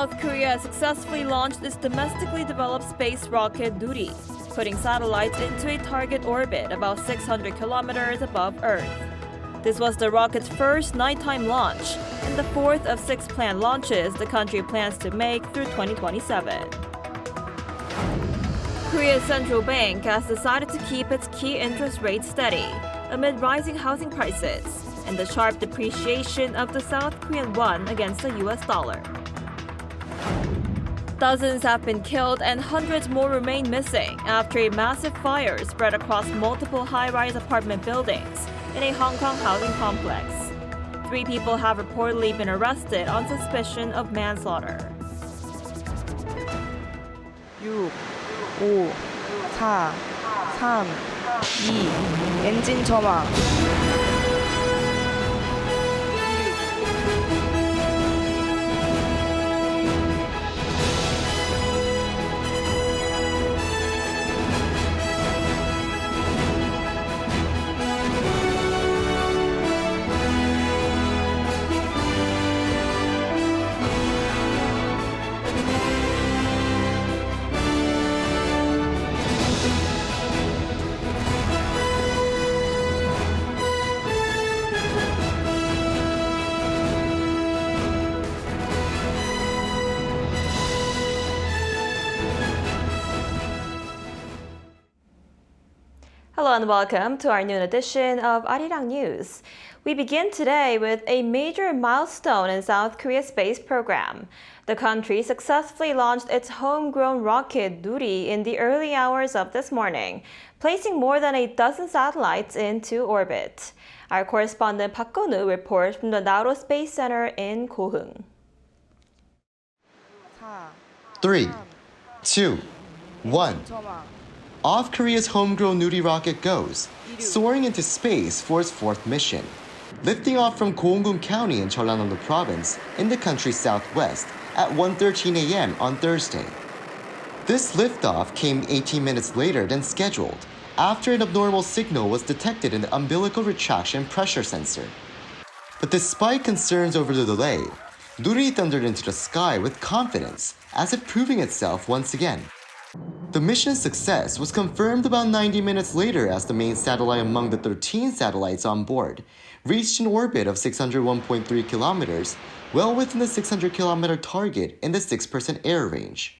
South Korea successfully launched its domestically developed space rocket Nuri, putting satellites into a target orbit about 600 kilometers above Earth. This was the rocket's first nighttime launch and the fourth of 6 planned launches the country plans to make through 2027. Korea's central bank has decided to keep its key interest rate steady amid rising housing prices and the sharp depreciation of the South Korean won against the US dollar. Dozens have been killed and hundreds more remain missing after a massive fire spread across multiple high-rise apartment buildings in a Hong Kong housing complex. 3 people have reportedly been arrested on suspicion of manslaughter. 6, 5, 4, 3, 2, 엔진 점화. Hello and welcome to our noon edition of Arirang News. We begin today with a major milestone in South Korea's space program. The country successfully launched its homegrown rocket Nuri in the early hours of this morning, placing more than a dozen satellites into orbit. Our correspondent Park Go-nu reports from the Naver Space Center in Kohung. 3, 2, 1. Off Korea's homegrown Nuri rocket goes, soaring into space for its 4th mission. Lifting off from Gyeonggung County in Jeollanam Province in the country's southwest at 1:13 a.m. on Thursday. This liftoff came 18 minutes later than scheduled, after an abnormal signal was detected in the umbilical retraction pressure sensor. But despite concerns over the delay, Nuri thundered into the sky with confidence, as if proving itself once again. The mission's success was confirmed about 90 minutes later as the main satellite among the 13 satellites on board reached an orbit of 601.3 kilometers, well within the 600-kilometer target in the 6% error range.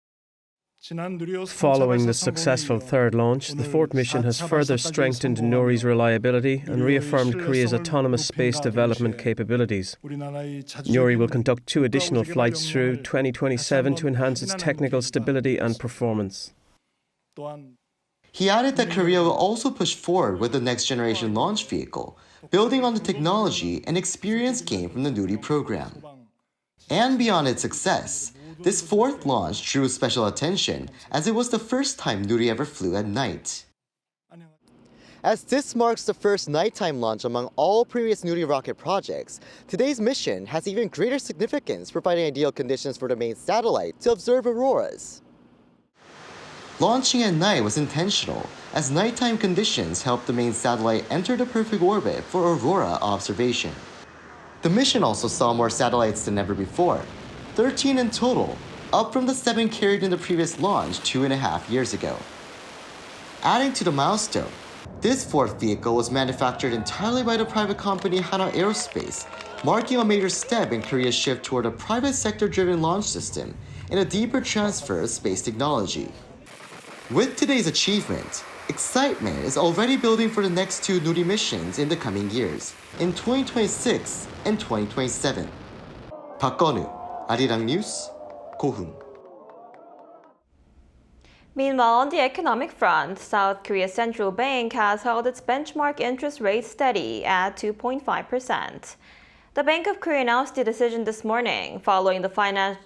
Following the successful third launch, the 4th mission has further strengthened Nuri's reliability and reaffirmed Korea's autonomous space development capabilities. Nuri will conduct 2 additional flights through 2027 to enhance its technical stability and performance. He added that Korea will also push forward with the next-generation launch vehicle, building on the technology and experience gained from the Nuri program. And beyond its success, this 4th launch drew special attention as it was the first time Nuri ever flew at night. As this marks the first nighttime launch among all previous Nuri rocket projects, today's mission has even greater significance, providing ideal conditions for the main satellite to observe auroras. Launching at night was intentional, as nighttime conditions helped the main satellite enter the perfect orbit for aurora observation. The mission also saw more satellites than ever before, 13 in total, up from the 7 carried in the previous launch 2.5 years ago. Adding to the milestone, this 4th vehicle was manufactured entirely by the private company Hana Aerospace, marking a major step in Korea's shift toward a private sector-driven launch system and a deeper transfer of space technology. With today's achievement, excitement is already building for the next 2 Nuri missions in the coming years, in 2026 and 2027. Park Go-nu, Arirang News, Kohung. Meanwhile, on the economic front, South Korea's central bank has held its benchmark interest rate steady at 2.5%. The Bank of Korea announced the decision this morning following the final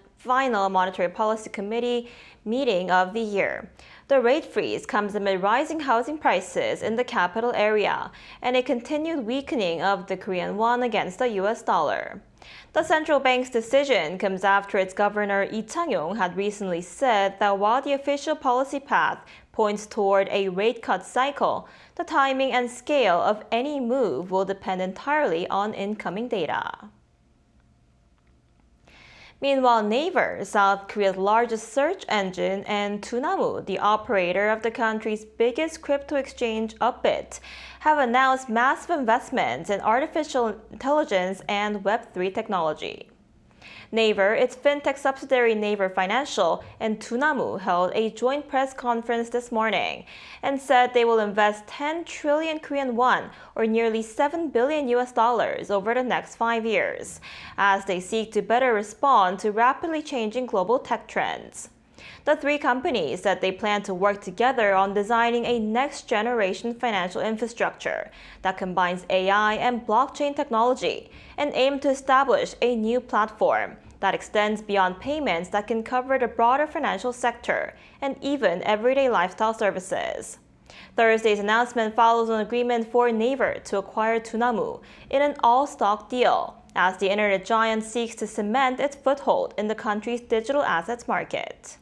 Monetary Policy Committee meeting of the year. The rate freeze comes amid rising housing prices in the capital area and a continued weakening of the Korean won against the US dollar. The central bank's decision comes after its governor Lee Chang-yong had recently said that while the official policy path points toward a rate cut cycle, the timing and scale of any move will depend entirely on incoming data. Meanwhile, Naver, South Korea's largest search engine, and Dunamu, the operator of the country's biggest crypto exchange Upbit, have announced massive investments in artificial intelligence and Web3 technology. Naver, its fintech subsidiary Naver Financial, and Dunamu held a joint press conference this morning and said they will invest 10 trillion Korean won, or nearly $7 billion over the next 5 years, as they seek to better respond to rapidly changing global tech trends. The three companies said they plan to work together on designing a next-generation financial infrastructure that combines AI and blockchain technology and aim to establish a new platform that extends beyond payments that can cover the broader financial sector and even everyday lifestyle services. Thursday's announcement follows an agreement for Naver to acquire Dunamu in an all-stock deal, as the internet giant seeks to cement its foothold in the country's digital assets market.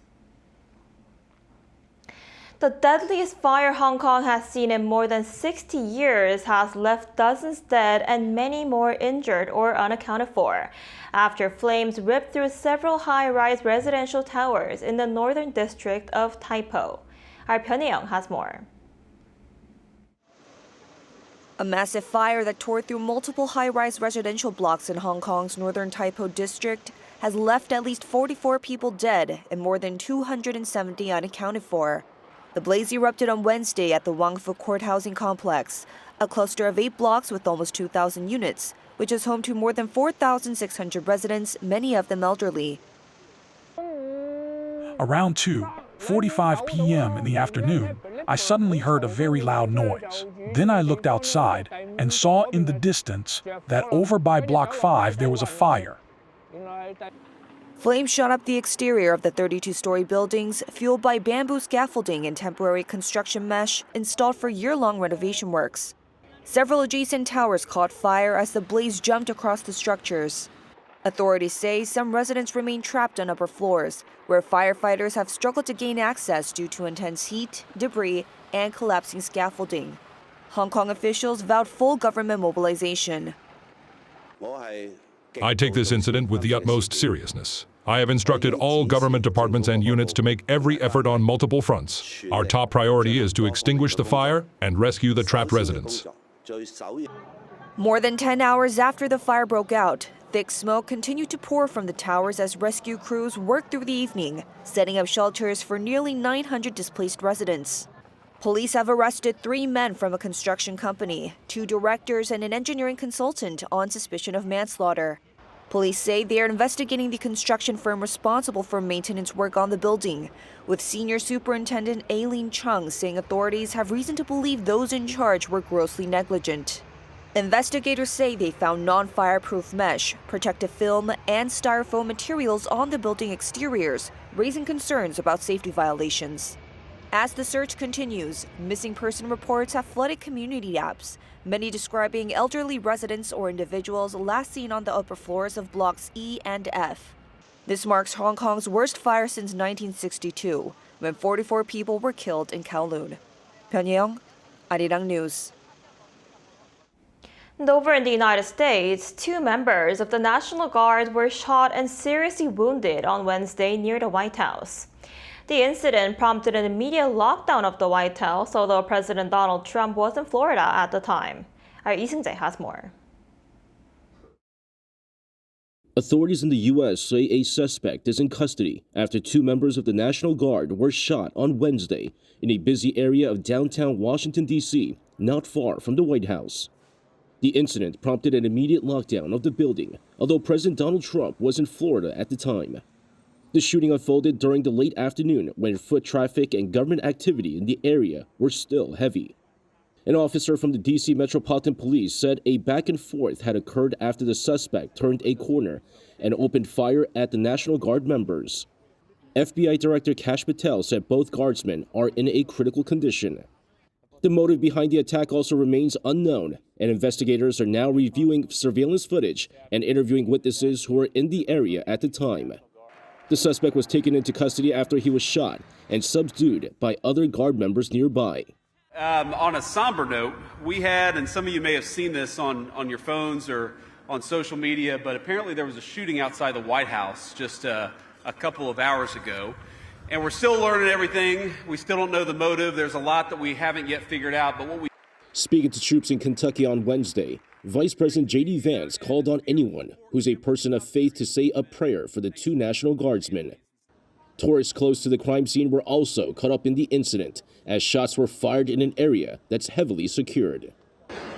The deadliest fire Hong Kong has seen in more than 60 years has left dozens dead and many more injured or unaccounted for, after flames ripped through several high-rise residential towers in the northern district of Tai Po. Our Pyeongyang has more. A massive fire that tore through multiple high-rise residential blocks in Hong Kong's northern Tai Po district has left at least 44 people dead and more than 270 unaccounted for. The blaze erupted on Wednesday at the Wang Fu Court housing complex, a cluster of 8 blocks with almost 2,000 units, which is home to more than 4,600 residents, many of them elderly. Around 2:45 p.m. in the afternoon, I suddenly heard a very loud noise. Then I looked outside and saw in the distance that over by Block 5 there was a fire. Flames shot up the exterior of the 32-story buildings, fueled by bamboo scaffolding and temporary construction mesh installed for year-long renovation works. Several adjacent towers caught fire as the blaze jumped across the structures. Authorities say some residents remain trapped on upper floors, where firefighters have struggled to gain access due to intense heat, debris, and collapsing scaffolding. Hong Kong officials vowed full government mobilization. I take this incident with the utmost seriousness. I have instructed all government departments and units to make every effort on multiple fronts. Our top priority is to extinguish the fire and rescue the trapped residents. More than 10 hours after the fire broke out, thick smoke continued to pour from the towers as rescue crews worked through the evening, setting up shelters for nearly 900 displaced residents. Police have arrested 3 men from a construction company, 2 directors, and an engineering consultant on suspicion of manslaughter. Police say they are investigating the construction firm responsible for maintenance work on the building, with Senior Superintendent Aileen Chung saying authorities have reason to believe those in charge were grossly negligent. Investigators say they found non-fireproof mesh, protective film, and styrofoam materials on the building exteriors, raising concerns about safety violations. As the search continues, missing person reports have flooded community apps, many describing elderly residents or individuals last seen on the upper floors of blocks E and F. This marks Hong Kong's worst fire since 1962, when 44 people were killed in Kowloon. Pyeongyang, Arirang News. And over in the United States, 2 members of the National Guard were shot and seriously wounded on Wednesday near the White House. The incident prompted an immediate lockdown of the White House, although President Donald Trump was in Florida at the time. Our Lee Seung-jae has more. Authorities in the U.S. say a suspect is in custody after 2 members of the National Guard were shot on Wednesday in a busy area of downtown Washington, D.C., not far from the White House. The incident prompted an immediate lockdown of the building, although President Donald Trump was in Florida at the time. The shooting unfolded during the late afternoon when foot traffic and government activity in the area were still heavy. An officer from the D.C. Metropolitan Police said a back and forth had occurred after the suspect turned a corner and opened fire at the National Guard members. FBI Director Kash Patel said both guardsmen are in a critical condition. The motive behind the attack also remains unknown, and investigators are now reviewing surveillance footage and interviewing witnesses who were in the area at the time. The suspect was taken into custody after he was shot and subdued by other Guard members nearby. On a somber note, we had, and some of you may have seen this on your phones or on social media, but apparently there was a shooting outside the White House just a couple of hours ago. And we're still learning everything. We still don't know the motive. There's a lot that we haven't yet figured out, but what we... Speaking to troops in Kentucky on Wednesday, Vice President J.D. Vance called on anyone who's a person of faith to say a prayer for the 2 National Guardsmen. Tourists close to the crime scene were also caught up in the incident as shots were fired in an area that's heavily secured.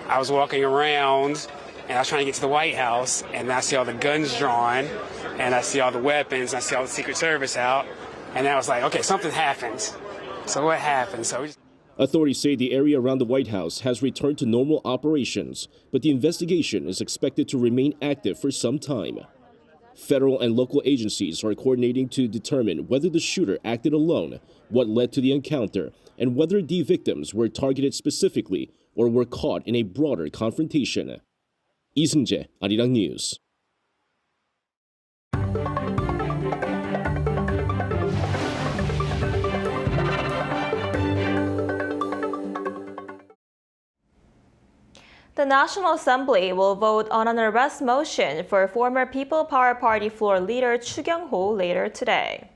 I was walking around and I was trying to get to the White House, and I see all the guns drawn, and I see all the weapons, and I see all the Secret Service out, and I was like, okay, something happened. So what happened? Authorities say the area around the White House has returned to normal operations, but the investigation is expected to remain active for some time. Federal and local agencies are coordinating to determine whether the shooter acted alone, what led to the encounter, and whether the victims were targeted specifically or were caught in a broader confrontation. Lee Seung-jae, Arirang News. The National Assembly will vote on an arrest motion for former People Power Party floor leader Chu Kyung-ho later today.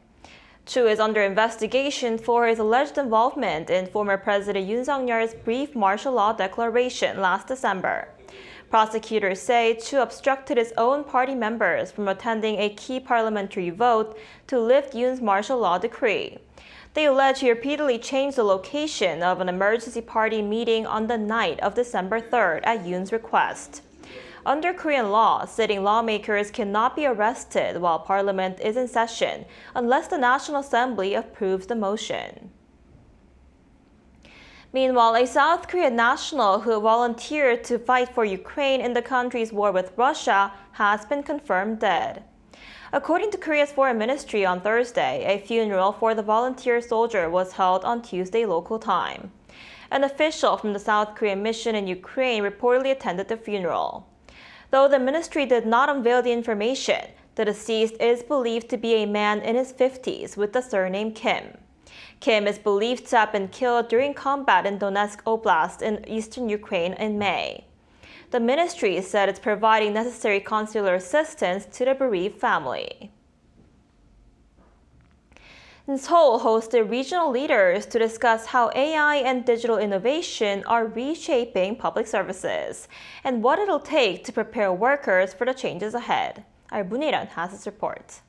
Chu is under investigation for his alleged involvement in former President Yoon Suk-yeol's brief martial law declaration last December. Prosecutors say Chu obstructed his own party members from attending a key parliamentary vote to lift Yoon's martial law decree. They allege he repeatedly changed the location of an emergency party meeting on the night of December 3rd at Yoon's request. Under Korean law, sitting lawmakers cannot be arrested while Parliament is in session unless the National Assembly approves the motion. Meanwhile, a South Korean national who volunteered to fight for Ukraine in the country's war with Russia has been confirmed dead. According to Korea's Foreign Ministry on Thursday, a funeral for the volunteer soldier was held on Tuesday local time. An official from the South Korean mission in Ukraine reportedly attended the funeral. Though the ministry did not unveil the information, the deceased is believed to be a man in his 50s with the surname Kim. Kim is believed to have been killed during combat in Donetsk Oblast in eastern Ukraine in May. The ministry said it's providing necessary consular assistance to the bereaved family. Seoul hosted regional leaders to discuss how AI and digital innovation are reshaping public services and what it'll take to prepare workers for the changes ahead. Our Buniran has this report.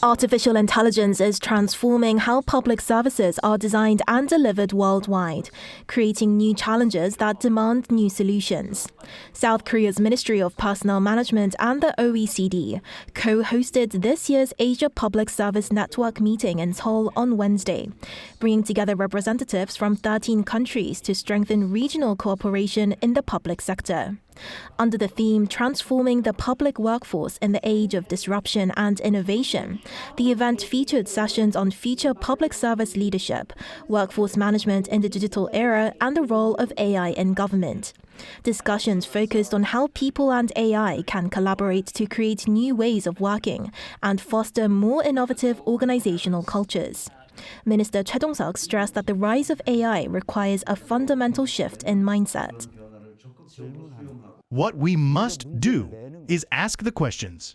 Artificial intelligence is transforming how public services are designed and delivered worldwide, creating new challenges that demand new solutions. South Korea's Ministry of Personnel Management and the OECD co-hosted this year's Asia Public Service Network meeting in Seoul on Wednesday, bringing together representatives from 13 countries to strengthen regional cooperation in the public sector. Under the theme Transforming the Public Workforce in the Age of Disruption and Innovation, the event featured sessions on future public service leadership, workforce management in the digital era, and the role of AI in government. Discussions focused on how people and AI can collaborate to create new ways of working and foster more innovative organizational cultures. Minister Choi Dong-seok stressed that the rise of AI requires a fundamental shift in mindset. What we must do is ask the questions.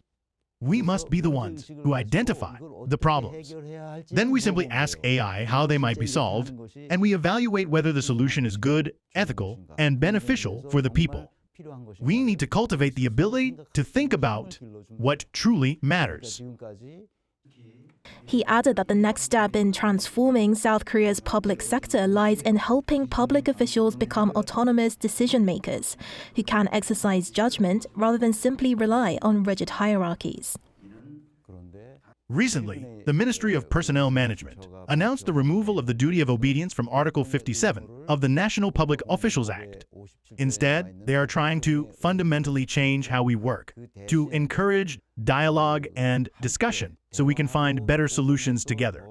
We must be the ones who identify the problems. Then we simply ask AI how they might be solved, and we evaluate whether the solution is good, ethical, and beneficial for the people. We need to cultivate the ability to think about what truly matters. He added that the next step in transforming South Korea's public sector lies in helping public officials become autonomous decision-makers who can exercise judgment rather than simply rely on rigid hierarchies. Recently, the Ministry of Personnel Management announced the removal of the duty of obedience from Article 57 of the National Public Officials Act. Instead, they are trying to fundamentally change how we work, to encourage dialogue and discussion so we can find better solutions together.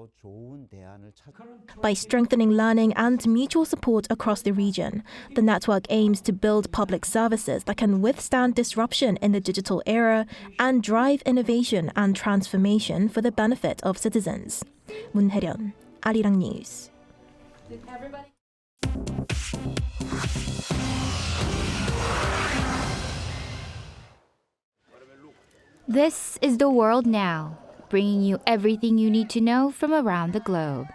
By strengthening learning and mutual support across the region, the network aims to build public services that can withstand disruption in the digital era and drive innovation and transformation for the benefit of citizens. Moon Hae-ryun, Arirang News. This is The World Now, bringing you everything you need to know from around the globe.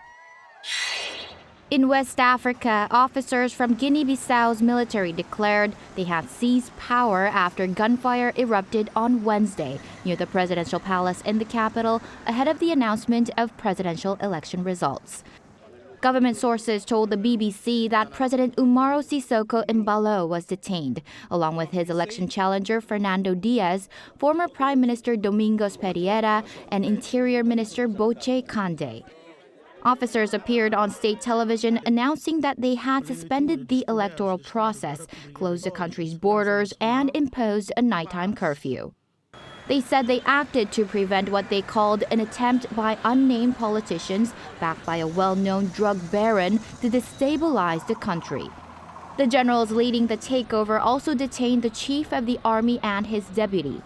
In West Africa, officers from Guinea-Bissau's military declared they had seized power after gunfire erupted on Wednesday near the presidential palace in the capital ahead of the announcement of presidential election results. Government sources told the BBC that President Umaro Sissoco Embalo was detained, along with his election challenger Fernando Diaz, former Prime Minister Domingos Pereira, and Interior Minister Boche Kande. Officers appeared on state television announcing that they had suspended the electoral process, closed the country's borders, and imposed a nighttime curfew. They said they acted to prevent what they called an attempt by unnamed politicians, backed by a well-known drug baron, to destabilize the country. The generals leading the takeover also detained the chief of the army and his deputy.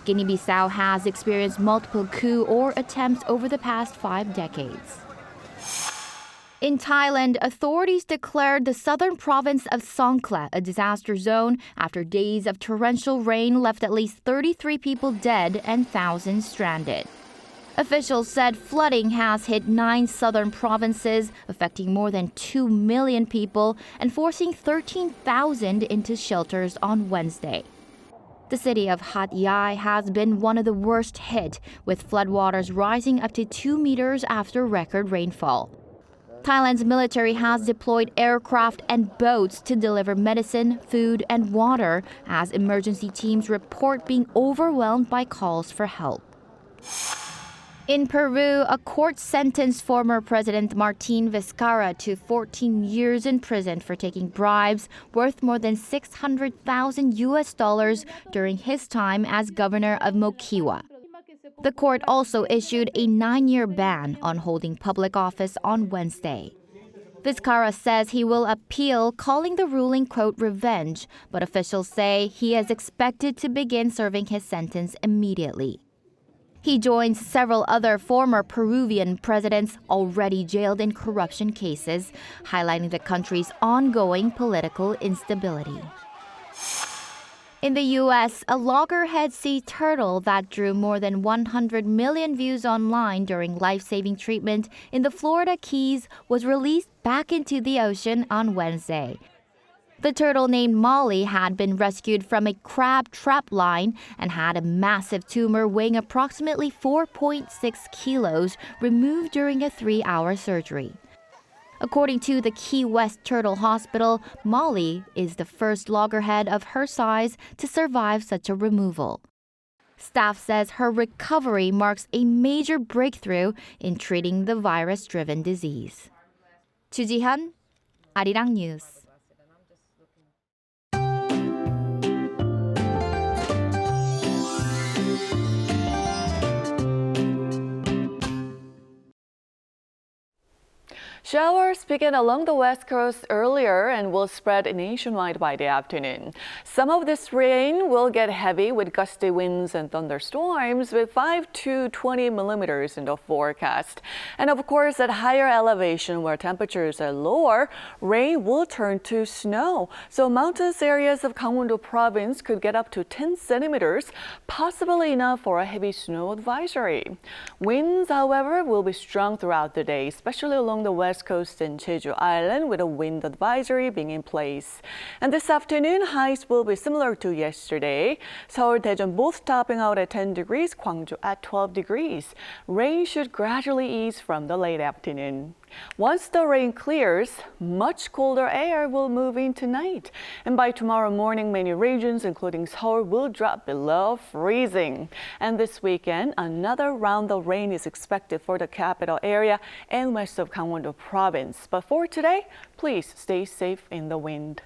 Guinea-Bissau has experienced multiple coup or attempts over the past 5 decades. In Thailand, authorities declared the southern province of Songkhla a disaster zone after days of torrential rain left at least 33 people dead and thousands stranded. Officials said flooding has hit 9 southern provinces, affecting more than 2 million people and forcing 13,000 into shelters on Wednesday. The city of Hat Yai has been one of the worst hit, with floodwaters rising up to 2 meters after record rainfall. Thailand's military has deployed aircraft and boats to deliver medicine, food, and water as emergency teams report being overwhelmed by calls for help. In Peru, a court sentenced former President Martin Vizcarra to 14 years in prison for taking bribes worth more than $600,000 during his time as governor of Moquegua. The court also issued a 9-year ban on holding public office on Wednesday. Vizcarra says he will appeal, calling the ruling, quote, revenge, but officials say he is expected to begin serving his sentence immediately. He joins several other former Peruvian presidents already jailed in corruption cases, highlighting the country's ongoing political instability. In the U.S., a loggerhead sea turtle that drew more than 100 million views online during life-saving treatment in the Florida Keys was released back into the ocean on Wednesday. The turtle named Molly had been rescued from a crab trap line and had a massive tumor weighing approximately 4.6 kilos removed during a 3-hour surgery. According to the Key West Turtle Hospital, Molly is the first loggerhead of her size to survive such a removal. Staff says her recovery marks a major breakthrough in treating the virus-driven disease. Chu Ji-hyun, Arirang News. Showers begin along the west coast earlier and will spread nationwide by the afternoon. Some of this rain will get heavy with gusty winds and thunderstorms with 5 to 20 millimeters in the forecast. And of course, at higher elevation where temperatures are lower, rain will turn to snow. So mountainous areas of Gangwon-do province could get up to 10 centimeters, possibly enough for a heavy snow advisory. Winds, however, will be strong throughout the day, especially along the west coast and Jeju Island, with a wind advisory being in place. And this afternoon, highs will be similar to yesterday. Seoul, Daejeon both topping out at 10 degrees, Gwangju at 12 degrees. Rain should gradually ease from the late afternoon. Once the rain clears, much colder air will move in tonight. And by tomorrow morning, many regions, including Seoul, will drop below freezing. And this weekend, another round of rain is expected for the capital area and west of Gangwon-do province. But for today, please stay safe in the wind.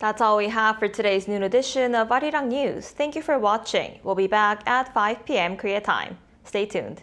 That's all we have for today's noon edition of Arirang News. Thank you for watching. We'll be back at 5 p.m. Korea time. Stay tuned.